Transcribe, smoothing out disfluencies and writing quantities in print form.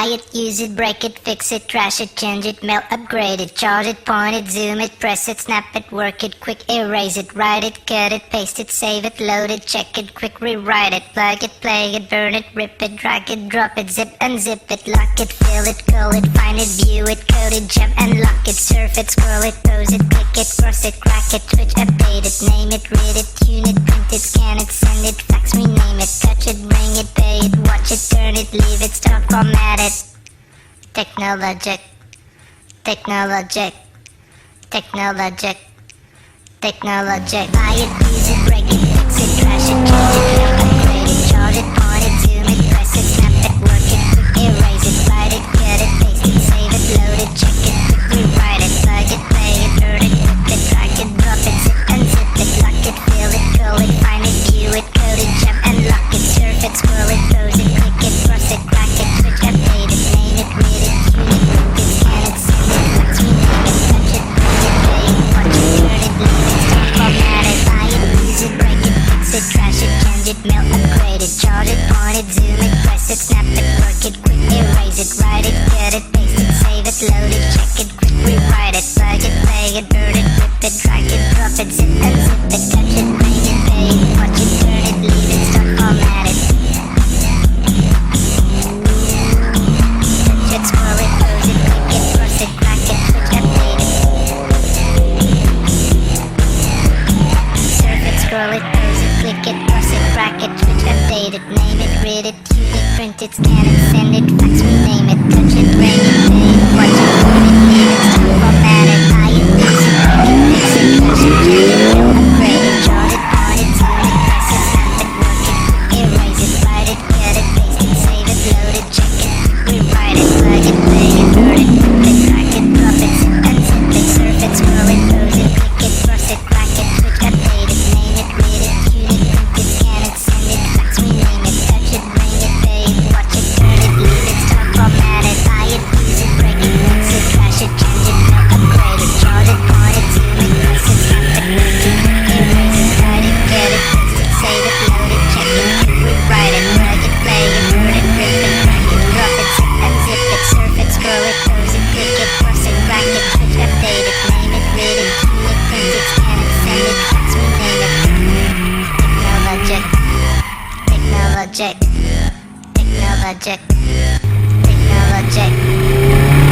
Buy it, use it, break it, fix it, trash it, change it, mail, upgrade it, charge it, point it, zoom it, press it, snap it, work it, quick erase it, write it, cut it, paste it, save it, load it, check it, quick rewrite it, plug it, play it, burn it, rip it, drag it, drop it, zip, unzip it, lock it, fill it, call it, find it, view it, code it, jump and lock it, surf it, scroll it, pose it, click it, cross it, crack it, switch, update it, name it, read it, tune it, print it, scan it, send it, fax, rename it, touch it, bring it, pay it, watch it, turn it, leave it, stop, format it. Technologic, technologic, technologic, technologic. Buy it, use it, break it, fix it, trash it, change it, mail, upgrade it, charge it, point it, zoom it, press it, snap it, work it, quick erase it, write it, cut it, paste it, save it, load it, check it, quick rewrite it, plug it, play it, burn it, rip it, drag it, drop it, zip unzip it, lock it, fill it, call it, find it, view it, code it, jump and lock it, surf it, scroll it, pose it, click it, cross it, crack it, switch, update it, name it, read it, tune it, print it, scan it, send it, fax, rename it, touch it, bring it, pay it, watch it, turn it, leave it, stop, format it, buy it, use it, break it, fix it, trash it, change it, mail, upgrade it, charge it, point it, zoom it, press it, snap it, work it, quick erase it, write it, cut it, paste it, save it, load it, check it, quick rewrite it, plug it, play it, burn it, rip it, drag it, drop it, zip unzip it, touch it, bring it, pay it, watch it, turn it, leave it, stop, format it. Touch it, scroll it, pose it, click it, cross it, crack it, switch, update it. Surf it, scroll it, pose it, click it, cross it, crack it, switch, update it, name it, read it, tune it, print it, scan it, send it, fax, rename it, touch it, bring it, pay it, watch it, turn it, leave it, stop, format it, buy it, use it, break it, fix it, trash it, change it, mail, upgrade it, charge it, point it, zoom it, press it, snap it, work it, quick erase it, write it, cut it, paste it, save it, load it, check it, rewrite it, plug it, play it, burn it, rip it, drag it, drop it, zip unzip it, surf it, scroll it, pose it, click it, cross it, crack it, switch, update it, name it, read it, tune it, print it, scan it, send it, fax, rename it, touch it, bring it, pay it, watch it, turn it, leave it, stop, format it, buy it, use it, break it, fix it, trash it, change it, mail, upgrade it, charge it, point it, zoom it, press it, snap it, work it, quick erase it, write it, cut it, paste it, save it, load it, check it, quick rewrite it, plug it, play it, burn it, rip it, crack it, drop it, zip unzip it, surf it, scroll it, pose it, click it, cross it, crack it, switch, update it, name it, read it, tune it, print it, scan it, send it, fax, rename it. Technologic, technologic, technologic, technologic.